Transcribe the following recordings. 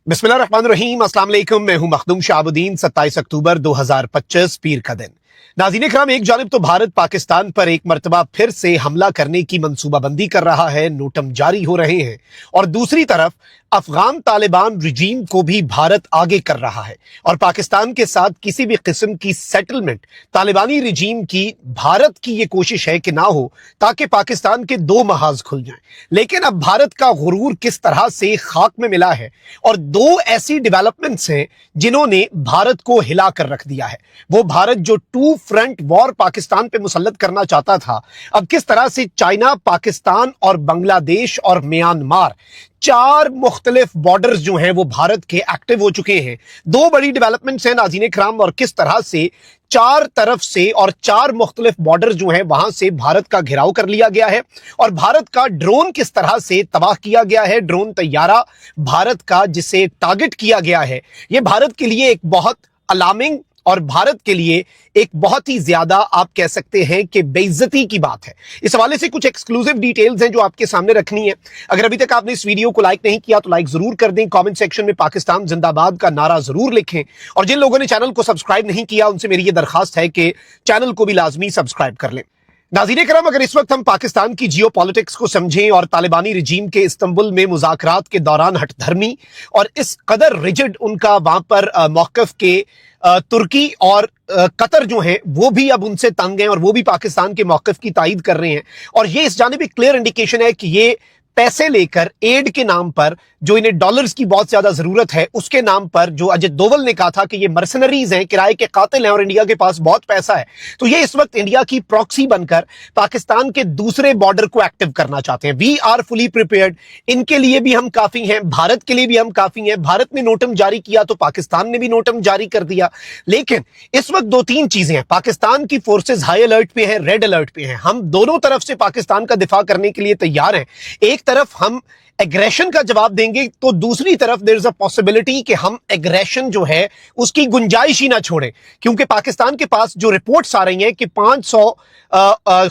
बिस्मिल्लाहिर्रहमानिर्रहीम, अस्सलाम वालेकुम। मैं हूं मखदूम शाहबुद्दीन। 27 अक्टूबर 2025 पीर का दिन। नाज़रीन इकराम, एक जानिब तो भारत पाकिस्तान पर एक मर्तबा फिर से हमला करने की मंसूबाबंदी कर रहा है, नोटम जारी हो रहे हैं, और दूसरी तरफ अफगान तालिबान रिजीम को भी भारत आगे कर रहा है और पाकिस्तान के साथ किसी भी किस्म की सेटलमेंट तालिबानी रिजीम की भारत की यह कोशिश है कि ना हो, ताकि पाकिस्तान के दो महाज खुल जाएं। लेकिन अब भारत का गुरूर किस तरह से खाक में मिला है और दो ऐसी डेवलपमेंट्स हैं जिन्होंने भारत को हिला कर रख दिया है। वो भारत जो टू फ्रंट वॉर पाकिस्तान पे मुसल्लत करना चाहता था, अब किस तरह से चाइना, पाकिस्तान और बांग्लादेश और म्यांमार, चार मुख्तलिफ बॉर्डर्स जो हैं वो भारत के एक्टिव हो चुके हैं। दो बड़ी डेवलपमेंट्स हैं नाज़रीन इकराम, और किस तरह से चार तरफ से और चार मुख्तलिफ बॉर्डर जो हैं वहां से भारत का घेराव कर लिया गया है और भारत का ड्रोन किस तरह से तबाह किया गया है। ड्रोन तैयारा भारत का जिसे टारगेट किया गया है, यह भारत के लिए एक बहुत अलार्मिंग और भारत के लिए एक बहुत ही ज्यादा, आप कह सकते हैं कि बेइज्जती की बात है। इस हवाले से कुछ एक्सक्लूसिव डिटेल्स हैं जो आपके सामने रखनी है। अगर अभी तक आपने इस वीडियो को लाइक नहीं किया तो लाइक जरूर कर दें, कमेंट सेक्शन में पाकिस्तान जिंदाबाद का नारा जरूर लिखें, और जिन लोगों ने चैनल को सब्सक्राइब नहीं किया उनसे मेरी यह दरखास्त है कि चैनल को भी लाजमी सब्सक्राइब कर लें। नाज़रीन करम, अगर इस वक्त हम पाकिस्तान की जियो पॉलिटिक्स को समझें और तालिबानी रिजीम के इस्तंबुल में मुज़ाकरात के दौरान हठधर्मी और इस कदर रिजिड उनका वहां पर मौक़िफ़ के तुर्की और कतर जो है वो भी अब उनसे तंग हैं और वो भी पाकिस्तान के मौक़िफ़ की तायीद कर रहे हैं, और ये इस जानिब एक क्लियर इंडिकेशन है कि ये पैसे लेकर एड के नाम पर, जो इन्हें डॉलर्स की बहुत ज्यादा जरूरत है उसके नाम पर, जो अजय दोवल ने कहा था कि ये मर्सनरीज हैं, किराए के कातिल हैं और इंडिया के पास बहुत पैसा है, तो ये इस वक्त इंडिया की प्रॉक्सी बनकर पाकिस्तान के दूसरे बॉर्डर को एक्टिव करना चाहते हैं। वी आर फुली प्रिपेयर्ड, इनके लिए भी हम काफी हैं, भारत के लिए भी हम काफी हैं। भारत ने नोटम जारी किया तो पाकिस्तान ने भी नोटम जारी कर दिया, लेकिन इस वक्त दो तीन चीजें हैं। पाकिस्तान की फोर्सेज हाई अलर्ट पे हैं, रेड अलर्ट पे हैं। हम दोनों तरफ से पाकिस्तान का दिफा करने के लिए तैयार हैं। एक तरफ हम एग्रेशन का जवाब देंगे तो दूसरी तरफ देयर इज अ पॉसिबिलिटी कि हम एग्रेशन जो है उसकी गुंजाइश ही ना छोड़ें, क्योंकि पाकिस्तान के पास जो रिपोर्ट्स आ रही हैं कि 500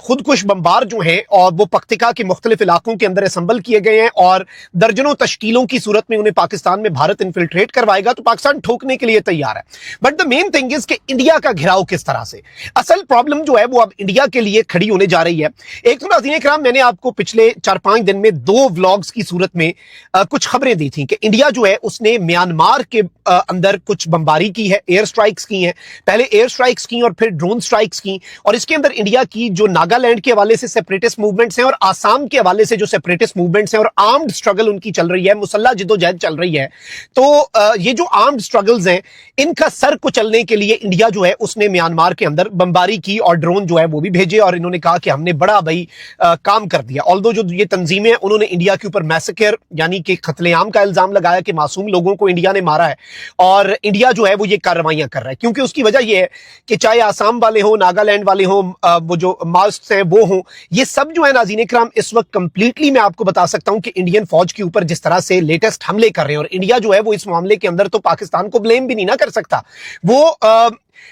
खुदकुश बमबार जो हैं और वो पख्तिका के मुख्तलिफ इलाकों के अंदर असम्बल किए गए हैं और दर्जनों तश्कीलों की सूरत में उन्हें पाकिस्तान में भारत इन्फिल्ट्रेट करवाएगा, तो पाकिस्तान ठोकने के लिए तैयार है। But the main thing is कि इंडिया का घेराव किस तरह से, असल प्रॉब्लम जो है वो अब इंडिया के लिए खड़ी होने जा रही है। एक तो नाज़रीन इकराम, मैंने आपको पिछले 4-5 दिन में दो व्लॉग्स की सूरत में कुछ खबरें दी थी कि इंडिया जो है उसने म्यांमार के अंदर कुछ बमबारी की है, एयर स्ट्राइक्स की हैं। पहले एयर स्ट्राइक्स की और फिर ड्रोन स्ट्राइक्स की, और इसके अंदर इंडिया की जो नागालैंड के हवाले से सेपरेटिस्ट मूवमेंट्स हैं और आसाम के हवाले से जो सेपरेटिस्ट मूवमेंट्स हैं और आर्म्ड स्ट्रगल उनकी चल रही है, मुसल्ला जिद्दोजहद चल रही है। तो ये जो आर्म्ड स्ट्रगल्स हैं इनका सर कुचलने के लिए इंडिया जो है उसने म्यांमार के अंदर बमबारी की और ड्रोन जो है वो भी भेजे, और इन्होंने कहा कि हमने बड़ा भाई काम कर दिया। ऑल्दो जो ये तंजीमें उन्होंने इंडिया के ऊपर मैसेकर यानी कि कत्लेआम का इल्जाम लगाया कि मासूम लोगों को इंडिया ने मारा है, और इंडिया जो है वो ये कार्रवाइयां कर रहा है, क्योंकि उसकी वजह ये है कि चाहे आसाम वाले हो, नागालैंड वाले हो, वो जो मास्क हैं वो हो, ये सब जो है नाज़रीन इकराम इस वक्त कंप्लीटली मैं आपको बता सकता हूं कि इंडियन फौज के ऊपर जिस तरह से लेटेस्ट हमले कर रहे हैं, और इंडिया जो है वो इस मामले के अंदर तो पाकिस्तान को ब्लेम भी नहीं ना कर सकता। वो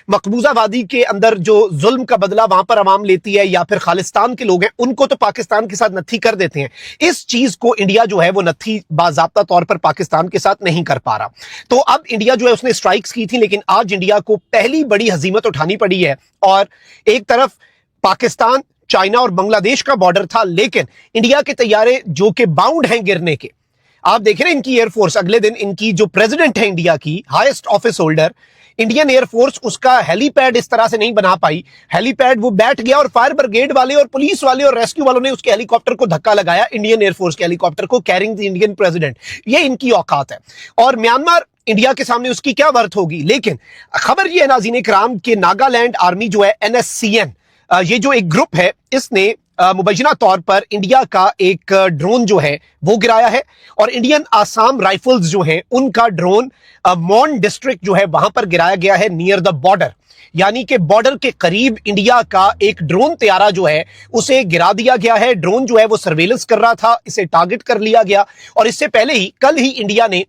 मकबूजा वादी के अंदर जो जुल्म का बदला वहां पर अवाम लेती है या फिर खालिस्तान के लोग हैं उनको तो पाकिस्तान के साथ नत्थी कर देते हैं। इस चीज को इंडिया जो है वो नत्थी बाज़ाब्ता तौर पर पाकिस्तान के साथ नहीं कर पा रहा। तो अब इंडिया जो है उसने स्ट्राइक्स की थी, लेकिन आज इंडिया को पहली बड़ी हजीमत उठानी पड़ी है। और एक तरफ पाकिस्तान, चाइना और बांग्लादेश का बॉर्डर था, लेकिन इंडिया के तैयारे जो कि बाउंड हैं गिरने के, आप देख रहे हैं इनकी एयरफोर्स, अगले दिन इनकी जो प्रेसिडेंट है इंडिया की, highest office holder Indian air force, उसका हेलीपैड इस तरह से नहीं बना पाई। हेलीपैड वो बैठ गया और फायर ब्रिगेड वाले और पुलिस वाले और रेस्क्यू वालों ने उसके हेलीकॉप्टर को धक्का लगाया, इंडियन एयरफोर्स के हेलीकॉप्टर को, कैरिंग द इंडियन प्रेसिडेंट। ये इनकी औकात है। और म्यांमार इंडिया के सामने उसकी क्या वर्थ होगी। लेकिन खबर यह है नाज़रीन इकराम के नागालैंड आर्मी जो है NSCN, ये जो एक ग्रुप है, इसने मुबैना तौर पर इंडिया का एक ड्रोन जो है वो गिराया है, और इंडियन आसाम राइफल्स जो है उनका ड्रोन मॉन डिस्ट्रिक्ट जो है वहां पर गिराया गया है नियर द बॉर्डर। यानी कि बॉर्डर के करीब इंडिया का एक ड्रोन त्यारा जो है उसे गिरा दिया गया है। ड्रोन जो है वो सर्वेलेंस कर रहा था, इसे टारगेट कर लिया गया और इससे पहले ही कल ही इंडिया ने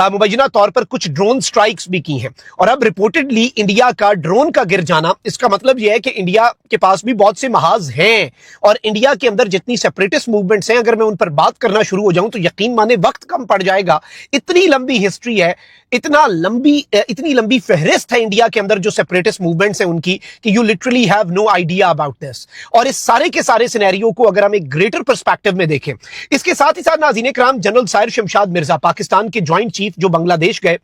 मुबैना तौर पर कुछ ड्रोन स्ट्राइक्स भी की हैं। और अब रिपोर्टेडली इंडिया का ड्रोन का गिर जाना, इसका मतलब यह है कि इंडिया के पास भी बहुत से महाज हैं और इंडिया के अंदर जितनी सेपरेटिस्ट मूवमेंट्स हैं, अगर मैं उन पर बात करना शुरू हो जाऊं तो यकीन माने वक्त कम पड़ जाएगा। इतनी लंबी हिस्ट्री है, इतनी लंबी फहरिस्त है इंडिया के अंदर जो सेपरेटिस्ट मूवमेंट्स हैं उनकी, कि you literally have no idea about this. और इस सारे के सारे सिनेरियो को अगर हम एक ग्रेटर पर्सपेक्टिव में देखें, इसके साथ ही साथ नाज़रीन इकराम, जनरल साहिर शमशाद मिर्जा पाकिस्तान के ज्वाइंट चीफ जो बांग्लादेश गए,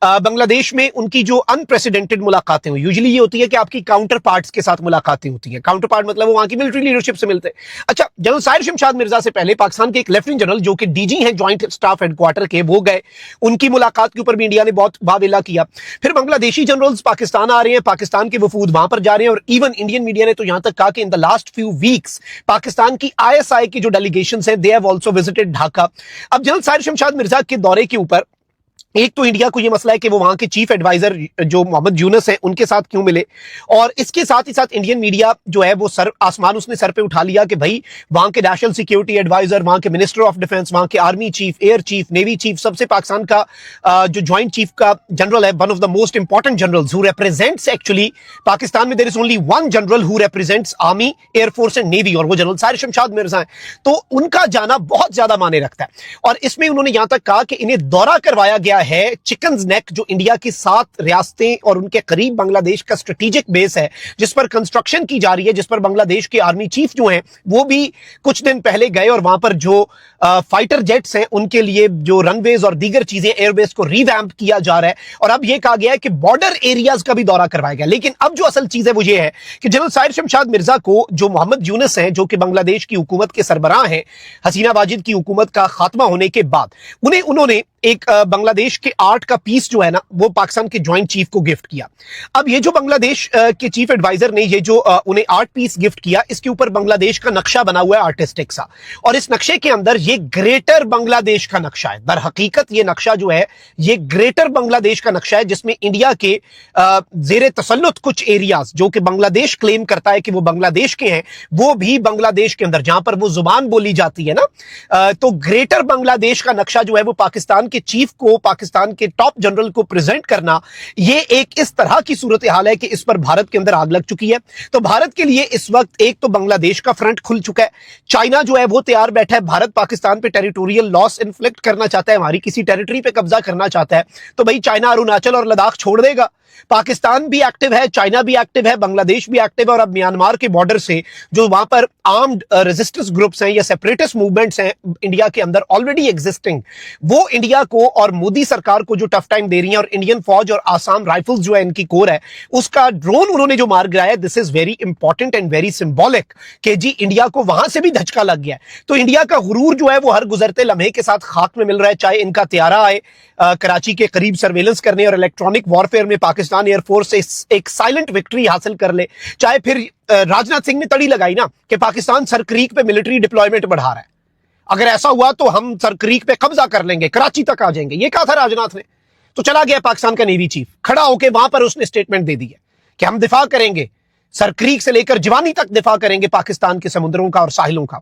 बांग्लादेश में उनकी जो अनप्रेसिडेंटेड मुलाकातें हुई, यूजुअली ये होती है कि आपकी काउंटर पार्ट्स के साथ मुलाकातें होती हैं। काउंटर पार्ट मतलब वो वहां की मिलिट्री लीडरशिप से मिलते हैं। अच्छा, जनरल साहिर शमशाद मिर्जा से पहले पाकिस्तान के एक लेफ्टिनेंट जनरल जो कि डीजी हैं ज्वाइंट स्टाफ हेडक्वार्टर के, वो गए, उनकी मुलाकात के ऊपर भी इंडिया ने बहुत वावेला किया। फिर बांग्लादेशी जनरल्स पाकिस्तान आ रहे हैं, पाकिस्तान के वफूद वहां पर जा रहे हैं और इवन इंडियन मीडिया ने तो यहां तक कहा कि in the last few weeks Pakistan की आईएसआई की जो डेलीगेशंस हैं, they have also visited Dhaka. अब जनरल साहिर शमशाद मिर्जा के दौरे के ऊपर एक तो इंडिया को यह मसला है कि वो वहां के चीफ एडवाइजर जो मोहम्मद यूनुस हैं उनके साथ क्यों मिले, और इसके साथ ही साथ इंडियन मीडिया जो है वो आसमान उसने सर पे उठा लिया कि भाई वहां के नेशनल सिक्योरिटी एडवाइजर, वहां के मिनिस्टर ऑफ डिफेंस, वहां के army chief, air chief, navy chief, सबसे पाकिस्तान का जो ज्वाइंट चीफ का जनरल है, one of the most important generals who represents, actually Pakistan में there is only one general who represents army, air force and navy, और वो जनरल साहिर शमशाद मिर्जा हैं। तो उनका जाना बहुत ज्यादा माने रखता है और इसमें उन्होंने यहां तक कहा कि इन्हें दौरा करवाया गया है चिकन्स नेक, जो इंडिया की 7 रियासतें और उनके करीब बांग्लादेश का स्ट्रेटेजिक बेस है जिस पर कंस्ट्रक्शन की जा रही है, जिस पर बांग्लादेश के आर्मी चीफ जो हैं वो भी कुछ दिन पहले गए और वहां पर जो फाइटर जेट्स हैं उनके लिए जो रनवेज और दीगर चीजें, एयरबेस को रिवैम्प किया जा रहा है। और अब यह कहा गया है कि बॉर्डर एरियाज का भी दौरा करवाया गया। लेकिन अब जो असल चीज है वो ये है कि जनरल साहिर शमशाद मिर्जा को जो मोहम्मद यूनुस हैं, जो कि बांग्लादेश की हुकूमत के सरबराह हैं, हसीना वाजिद की हुकूमत का खात्मा होने के बाद उन्होंने एक बांग्लादेश के आर्ट का पीस जो है ना वो पाकिस्तान के ज्वाइंट चीफ को गिफ्ट किया। अब ये जो बांग्लादेश के चीफ एडवाइजर ने ये जो उन्हें आर्ट पीस गिफ्ट किया, इसके ऊपर बांग्लादेश का नक्शा बना हुआ है, आर्टिस्टिक सा, और इस नक्शे के अंदर ये ग्रेटर बांग्लादेश का नक्शा है। दर हकीकत ये नक्शा जो है ये ग्रेटर बांग्लादेश का नक्शा है, जिसमें इंडिया के जेर तसल्लुत कुछ एरियाज जो कि बांग्लादेश क्लेम करता है कि वो बांग्लादेश के हैं, वो भी बांग्लादेश के अंदर जहां पर वो जुबान बोली जाती है ना, तो ग्रेटर बांग्लादेश का नक्शा जो है वो पाकिस्तान के चीफ को, पाकिस्तान के टॉप जनरल को प्रेजेंट करना, ये एक इस तरह की सूरत हाल है कि इस पर भारत के अंदर आग लग चुकी है। तो भारत के लिए इस वक्त एक तो बांग्लादेश का फ्रंट खुल चुका है, चाइना जो है वो तैयार बैठा है, भारत पाकिस्तान पे टेरिटोरियल लॉस इन्फ्लिक्ट करना चाहता है, हमारी किसी टेरिटरी पे कब्जा करना चाहता है, तो भाई चाइना अरुणाचल और लद्दाख छोड़ देगा। पाकिस्तान भी एक्टिव है, चाइना भी एक्टिव है, बांग्लादेश भी एक्टिव है, और अब म्यांमार के बॉर्डर से जो वहां पर आर्म्ड रेजिस्टेंस ग्रुप्स हैं या सेपरेटिस्ट मूवमेंट्स हैं इंडिया के अंदर ऑलरेडी एग्जिस्टिंग, वो इंडिया को और मोदी सरकार को जो टफ टाइम दे रही है, और इंडियन फौज और आसाम राइफल्स जो है इनकी कोर है, उसका ड्रोन उन्होंने जो मार गिराया, this is very important and very symbolic कि जी इंडिया को वहां से भी धचका लग गया है। तो इंडिया का गुरूर जो है वो हर गुजरते लम्हे के साथ खाक में मिल रहा है, चाहे इनका त्यारा आए कराची के करीब सर्वेलेंस करने और इलेक्ट्रॉनिक वॉरफेयर में पाकिस्तान एयरफोर्स से एक साइलेंट विक्ट्री हासिल कर ले, चाहे फिर राजनाथ सिंह ने तड़ी लगाई ना कि पाकिस्तान सरक्रीक पे मिलिट्री डिप्लॉयमेंट बढ़ा रहा है, अगर ऐसा हुआ तो हम सरक्रीक पे कब्जा कर लेंगे, कराची तक आ जाएंगे, ये कहा था राजनाथ ने। तो चला गया पाकिस्तान का नेवी चीफ, खड़ा होकर वहां पर उसने स्टेटमेंट दे दी है कि हम दिफा करेंगे, सरक्रीक से लेकर जवानी तक दिफा करेंगे पाकिस्तान के समुद्रों का और साहिलों का।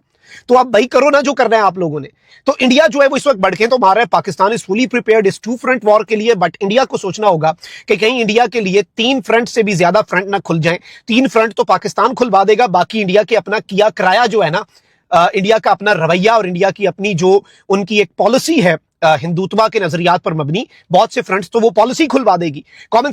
तो अब भाई करो ना जो करना है आप लोगों ने। तो इंडिया जो है वो इस वक्त बढ़ के तो मार रहा है, पाकिस्तान इज फुली प्रिपेयर्ड इस 2 फ्रंट वॉर के लिए, बट इंडिया को सोचना होगा कि कहीं इंडिया के लिए 3 फ्रंट से भी ज्यादा फ्रंट ना खुल जाएं। 3 फ्रंट तो पाकिस्तान खुलवा देगा, बाकी इंडिया के अपना किया कराया जो है ना, इंडिया का अपना रवैया और इंडिया की अपनी जो उनकी एक पॉलिसी है हिंदुत्व के नजरियात पर मबनी, बहुत से फ्रंट्स, तो वो पॉलिसी खुलवा देगी। कॉमन